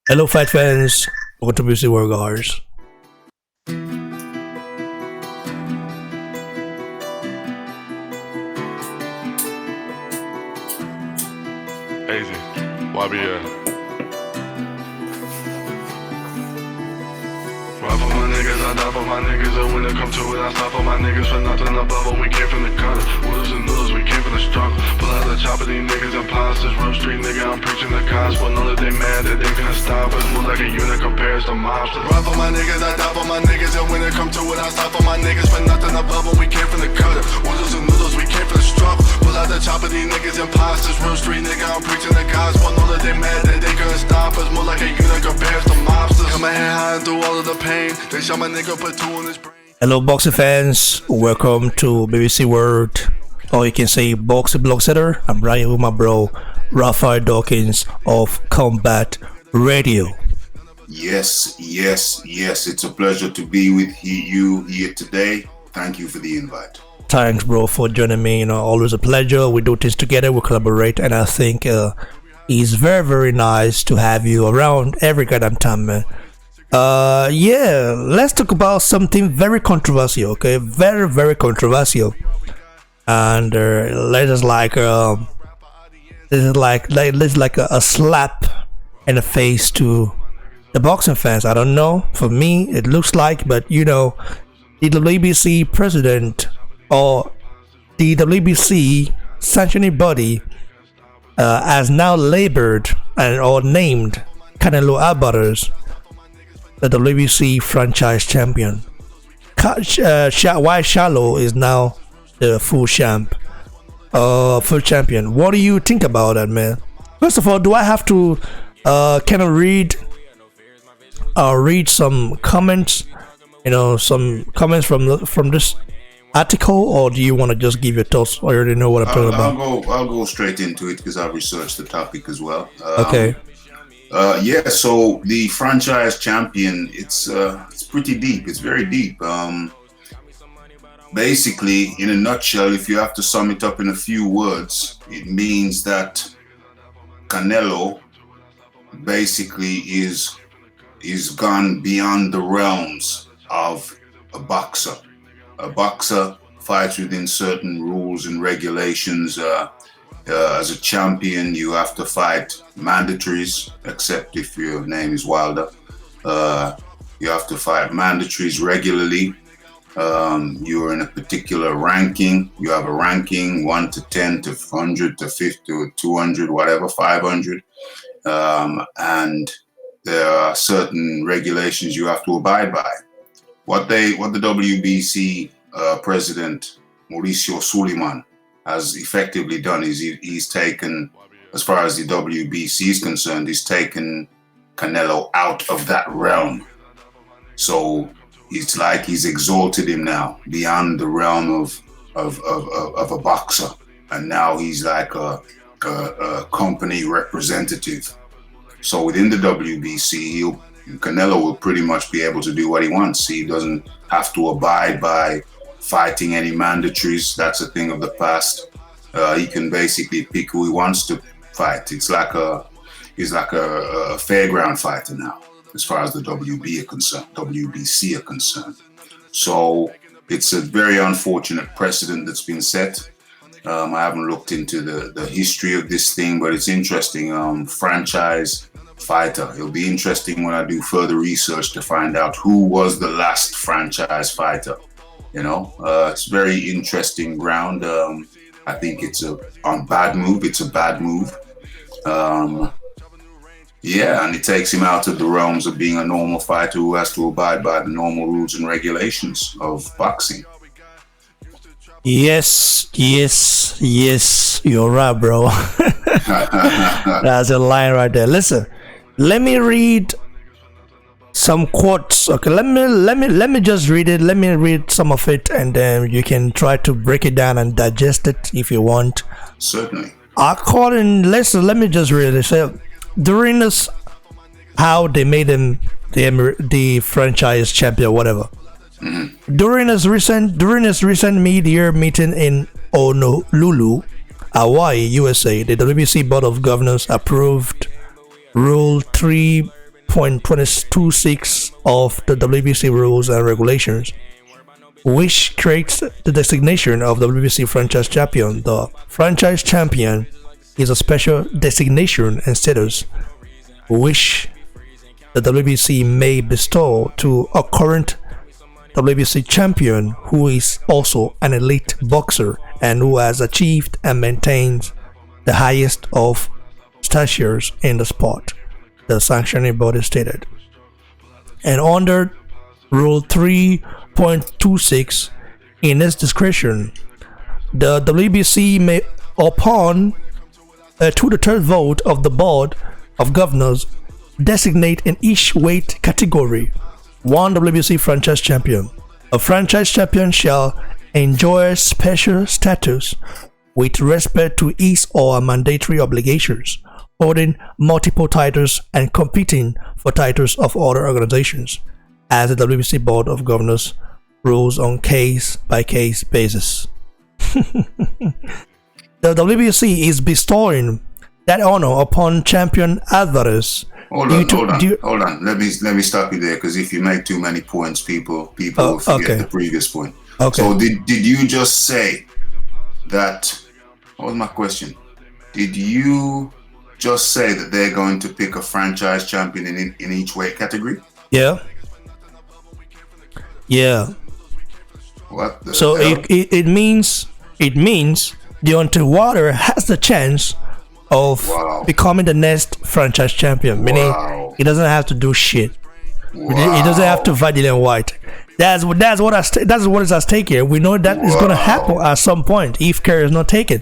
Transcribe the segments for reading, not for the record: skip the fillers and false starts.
Hello, fight fans. Welcome to WBC World Guards. Easy. YBL. Ride for my niggas, I die for my niggas. And when it come to it, I stop for my niggas. For nothing above them, we came from the gutter. Wooders and noodles, we came from the struggle. Pull out the chopper, these niggas imposters. Real street nigga, I'm preaching the gospel. Know that they mad that they finna stop us. Move like a unit compares to mobsters. Ride for my niggas, I die for my niggas. And when it come to it, I stop for my niggas. For nothing above them, we came from the gutter. Wooders and noodles, we came from the struggle. Pull out the chopper, these niggas imposters. Real street nigga, I'm preaching the gospel. Know that they mad that they couldn't stop us. Move like a unit compares to mobsters. Come my head high through all of the pain. They shot my nigga, put two in his brain. Hello, boxing fans. Welcome to BBC World, or you can say Boxing Blog Setter. I'm Brian with my bro, Raphael Dawkins of Combat Radio. Yes. It's a pleasure to be with you here today. Thank you for the invite. Thanks, bro, for joining me. Always a pleasure. We do things together, we collaborate, and I think it's very, very nice to have you around every goddamn time, man. Let's talk about something very controversial, okay? Very, very controversial. And this is like a slap in the face to the boxing fans. I don't know. For me, it looks like, but the WBC president or the WBC sanctioning body has now labeled or named Canelo Alvarez the WBC Franchise Champion. Why Shallow is now the full champion. What do you think about that, man? First of all, do I have to kind of read some comments? Some comments from this article, or do you want to just give your thoughts? I already know what I'm talking about. I'll go straight into it because I've researched the topic as well. Okay. So the franchise champion, it's pretty deep. It's very deep. Basically, in a nutshell, if you have to sum it up in a few words, it means that Canelo basically is gone beyond the realms of a boxer. A boxer fights within certain rules and regulations. As a champion, you have to fight mandatories, except if your name is Wilder. You have to fight mandatories regularly. You're in a particular ranking. You have a ranking 1 to 10 to 100 to 50 to 200, whatever, 500. And there are certain regulations you have to abide by. What the WBC president, Mauricio Suleiman, has effectively done is he's taken, as far as the WBC is concerned, he's taken Canelo out of that realm. So it's like he's exalted him now beyond the realm of a boxer, and now he's like a company representative. So within the WBC, Canelo will pretty much be able to do what he wants. He doesn't have to abide by fighting any mandatories. That's a thing of the past. He can basically pick who he wants to fight. He's like a fairground fighter now, as far as the WBC are concerned. So it's a very unfortunate precedent that's been set. I haven't looked into the history of this thing, but it's interesting. Franchise fighter. It'll be interesting when I do further research to find out who was the last franchise fighter. It's very interesting ground. I think it's a bad move. It's a bad move. And it takes him out of the realms of being a normal fighter who has to abide by the normal rules and regulations of boxing. Yes, you're right, bro. That's a line right there. Listen, let me read some quotes. Okay, let me just read it. Let me read some of it, and then you can try to break it down and digest it if you want. Certainly. Let me just read it. So, during this, how they made him the franchise champion, whatever. Mm-hmm. During his recent mid-year meeting in Honolulu, Hawaii, USA, the WBC Board of Governors approved Rule 3 3.226 of the WBC rules and regulations, which creates the designation of WBC Franchise Champion. The Franchise Champion is a special designation and status which the WBC may bestow to a current WBC champion who is also an elite boxer and who has achieved and maintains the highest of statures in the sport, the sanctioning body stated. And under Rule 3.26, in its discretion, the WBC may, upon a 2/3 vote of the Board of Governors, designate in each weight category one WBC franchise champion. A franchise champion shall enjoy special status with respect to his or her mandatory obligations, holding multiple titles and competing for titles of other organizations, as the WBC Board of Governors rules on case-by-case basis. The WBC is bestowing that honor upon champion Alvarez. Hold on. Let me stop you there, because if you make too many points, people will forget the previous point. Okay. So did you just say that? What was my question? Did you just say that they're going to pick a franchise champion in each weight category? Yeah. What the So hell? it means Deontay Wilder has the chance of becoming the next franchise champion, meaning he doesn't have to do shit. He doesn't have to fight Dillian White. That's what is at stake here. We know that is going to happen at some point if Kerry is not taken.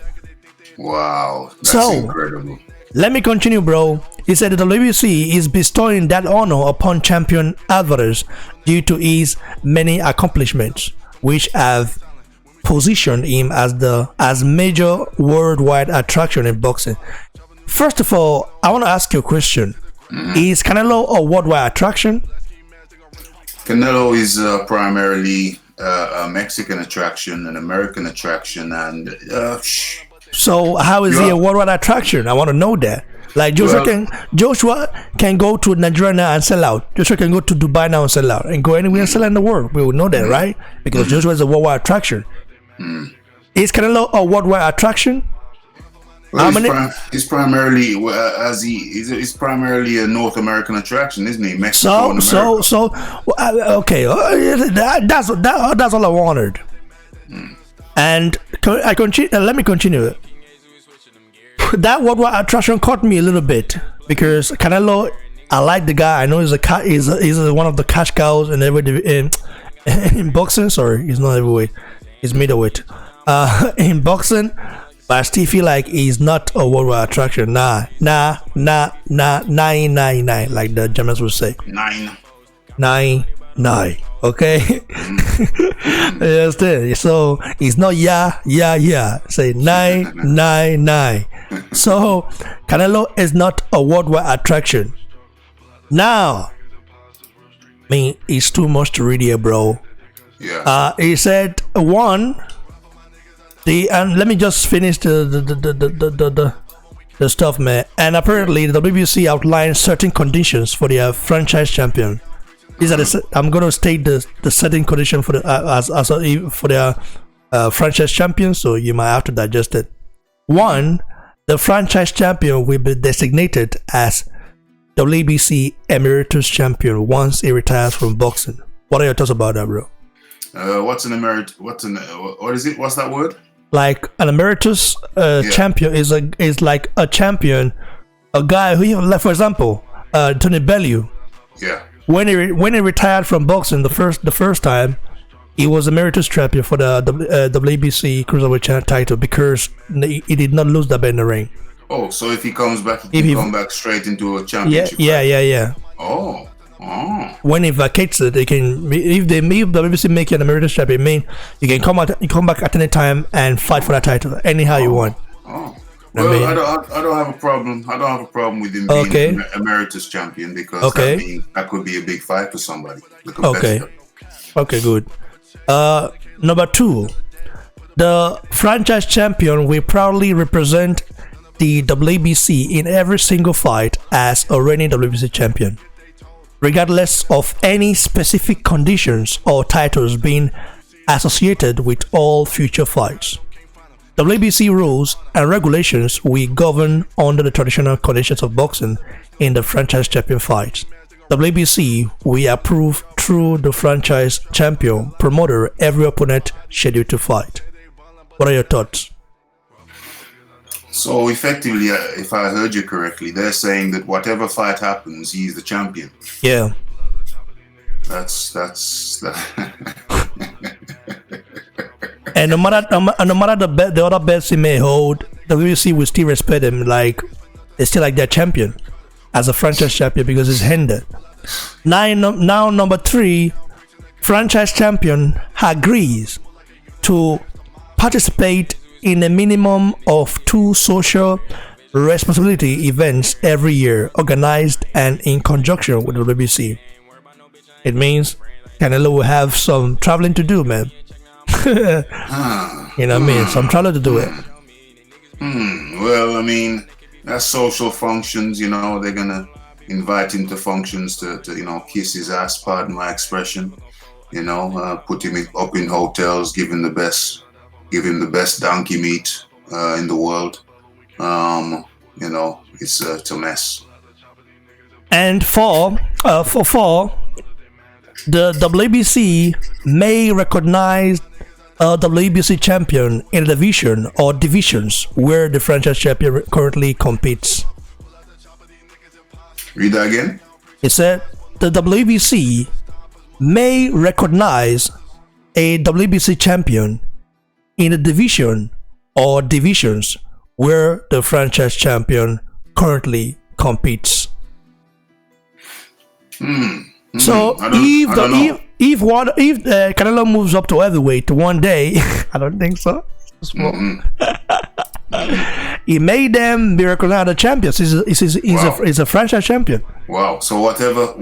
Wow, that's incredible. Let me continue, bro. He said the WBC is bestowing that honor upon champion Alvarez due to his many accomplishments, which have positioned him as major worldwide attraction in boxing. First of all, I want to ask you a question. Is Canelo a worldwide attraction? Canelo is primarily a Mexican attraction, an American attraction, and so how is he a worldwide attraction? I want to know that. Like Joshua can go to Nigeria now and sell out. Joshua can go to Dubai now and sell out, and go anywhere and sell out in the world. We will know that, right? Because Joshua is a worldwide attraction. Is Canelo a worldwide attraction? Well, he's primarily he's primarily a North American attraction, isn't he? Mexico and America. Okay, that's all I wanted. And let me continue. That worldwide attraction caught me a little bit because Canelo, I like the guy. I know he's one of the cash cows in in boxing. Sorry, he's not heavyweight. He's middleweight. In boxing, but I still feel like he's not a worldwide attraction. Nah. 999, like the Germans would say. 9. Okay. Yes, so it's not yeah. Say 999. So Canelo is not a worldwide attraction. Now, I mean, it's too much to read here, bro. Yeah. He said and let me just finish the stuff, man. And apparently, the WBC outlined certain conditions for their franchise champion. These are I'm going to state the certain condition for for their franchise champion, so you might have to digest it. 1, the franchise champion will be designated as WBC Emeritus Champion once he retires from boxing. What are your thoughts about that, bro? What is it? What's that word? Like an emeritus champion is like a champion, a guy who, like for example, Tony Bellew. Yeah. When he retired from boxing the first time, he was emeritus champion for the WBC Cruiserweight title because he did not lose that belt in the ring. Oh, so if he comes back, he can come back straight into a championship. Yeah. Oh. When he vacates it, they can. If the WBC make you an emeritus champion, mean you can come back at any time and fight for that title anyhow you want. Oh. Well, I don't have a problem. I don't have a problem with him being emeritus champion because that could be a big fight for somebody. Okay, good. Number 2, the franchise champion will proudly represent the WBC in every single fight as a reigning WBC champion. regardless of any specific conditions or titles being associated with all future fights. WBC rules and regulations will govern under the traditional conditions of boxing in the franchise champion fights. WBC will approve through the franchise champion promoter every opponent scheduled to fight. What are your thoughts? So effectively, if I heard you correctly, they're saying that whatever fight happens, he's the champion. Yeah. That's And no matter the other belts he may hold, WBC will still respect him. Like, it's still like their champion as a franchise champion because it's hindered. Now number 3, franchise champion agrees to participate in a minimum of 2 social responsibility events every year, organized and in conjunction with the WBC. It means Canelo will have some traveling to do, man. You know what I mean? Some traveling to do it. Well, I mean, that's social functions, you know, they're gonna invite him to functions to you know, kiss his ass, pardon my expression, you know, put him up in hotels, give him the best donkey meat in the world. You know, it's a mess. And for the WBC may recognize a WBC champion in a division or divisions where the franchise champion currently competes. Read that again. It said the WBC may recognize a WBC champion in a division or divisions where the franchise champion currently competes. So if Canelo moves up to heavyweight one day, I don't think so. He made them be recognized as champions. He's a franchise champion. Wow. So whatever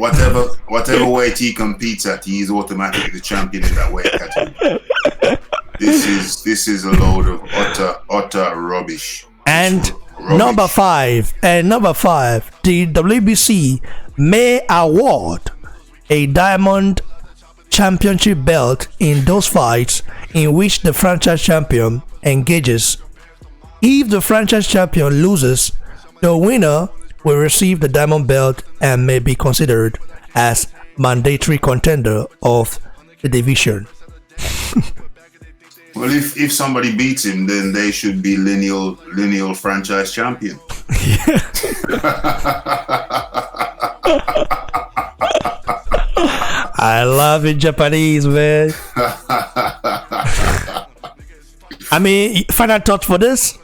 weight he competes at, he is automatically the champion in that weight category. This is a load of utter rubbish. And number five, the WBC may award a diamond championship belt in those fights in which the franchise champion engages. If the franchise champion loses, the winner will receive the diamond belt and may be considered as mandatory contender of the division. Well, if somebody beats him, then they should be lineal franchise champion. I love it, Japanese, man. I mean, final thoughts for this?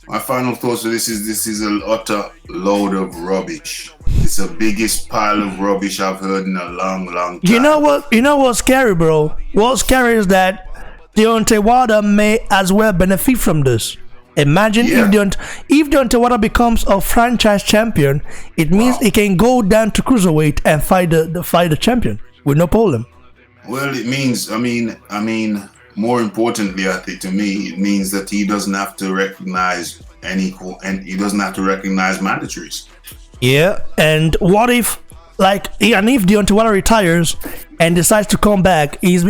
My final thoughts for this is an utter load of rubbish. It's the biggest pile of rubbish I've heard in a long time. You know what's scary, bro? What's scary is that Deontay Wilder may as well benefit from this. Imagine if Deontay Wilder becomes a franchise champion, it means he can go down to cruiserweight and fight the champion with no problem. Well, it means, I mean, more importantly, I think to me, it means that he doesn't have to recognize mandatories. Yeah, and what if, if Deontay Wilder retires and decides to come back, if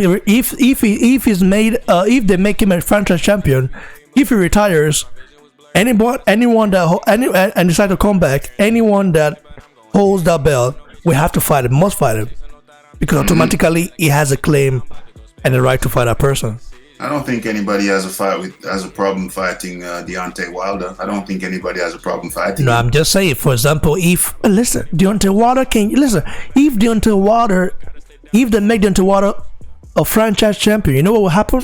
they make him a franchise champion, if he retires, anyone and decide to come back, anyone that holds that belt will have to fight him, must fight him, because automatically he has a claim and the right to fight that person. I don't think anybody has a problem fighting Deontay Wilder. I don't think anybody has a problem fighting him. I'm just saying, for example, if they make Deontay Wilder a franchise champion, you know what will happen?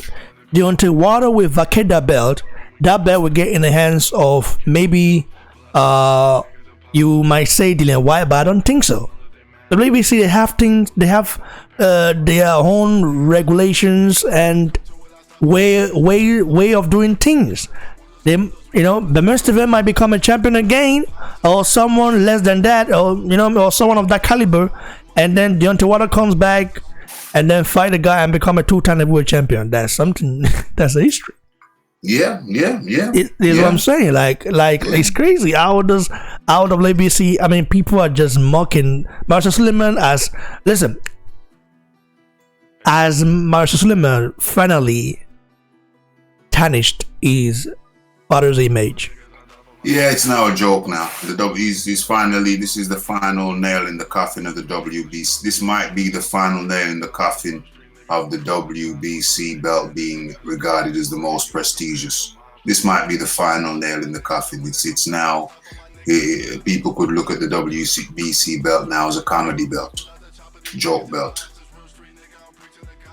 Deontay Wilder will vacate that belt. That belt will get in the hands of maybe you might say Dillian White, but I don't think so. The WBC, they have their own regulations and way of doing things. The most of them might become a champion again, or someone less than that, or someone of that caliber, and then Deontay Wilder comes back and then fight a guy and become a 2-time heavyweight champion. That's something. That's a history. Yeah. Is what I'm saying. Like it's crazy. Out of WBC, I mean, people are just mocking Marshall Suleiman as Marshall Suleiman finally tarnished his father's image. Yeah, it's now a joke now. He's finally, this is the final nail in the coffin of the WBC. This might be the final nail in the coffin of the WBC belt being regarded as the most prestigious. This might be the final nail in the coffin. It's now, people could look at the WBC belt now as a comedy belt, joke belt.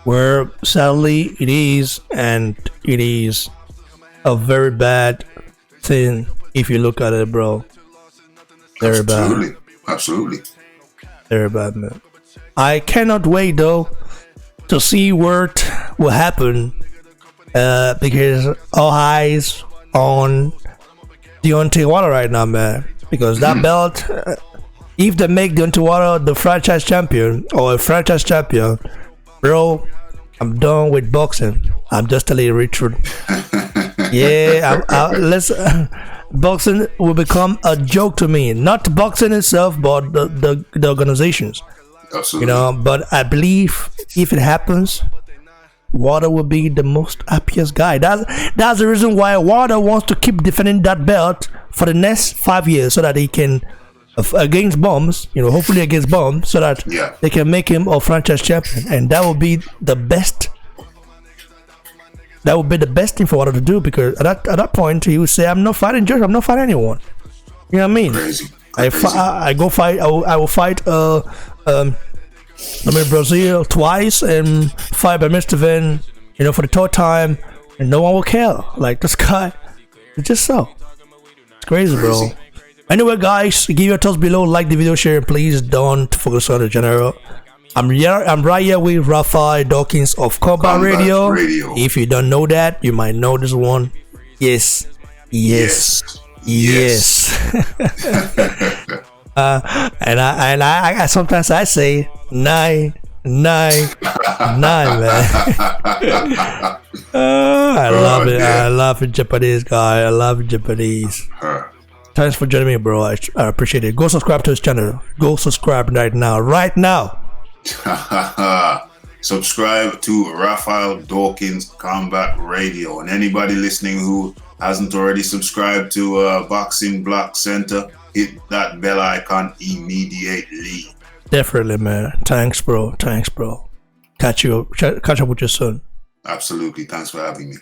Where sadly it is, and it is a very bad thing if you look at it, bro. Very bad. Absolutely. Very bad, man. I cannot wait though to see what will happen, because all eyes on Deontay Wilder right now, man. Because that belt, if they make Deontay Wilder the franchise champion or a franchise champion, bro, I'm done with boxing. I'm just telling you the truth. Yeah, boxing will become a joke to me. Not boxing itself, but the organizations. Absolutely. You know, but I believe if it happens, Wilder will be the most happiest guy. That's the reason why Wilder wants to keep defending that belt for the next 5 years, so that he can, against bombs, you know, hopefully against bombs, so that they can make him a franchise champion, and that will be the best. That would be the best thing for Wilder to do, because at that point he would say, "I'm not fighting Josh. I'm not fighting anyone." You know what I mean? Crazy. I go fight. I will fight. Brazil twice and fight by Mr. Vin, you know, for the third time, and no one will care. Like, this guy, it's just so. It's crazy, bro. Anyway, guys, give your thoughts below, like the video, share, and please don't focus on the general. I'm right here with Raphael Dawkins of Combat Radio. If you don't know that, you might know this one. Yes. And I sometimes I say 999, man. I love it. I love it, Japanese guy. I love Japanese. Thanks for joining me, bro. I appreciate it. Go subscribe to his channel. Go subscribe right now. Subscribe to Raphael Dawkins Combat Radio, and anybody listening who hasn't already subscribed to Boxing Block Center, hit that bell icon immediately. Definitely, man. Thanks, bro. Catch up with you soon. Absolutely. Thanks for having me.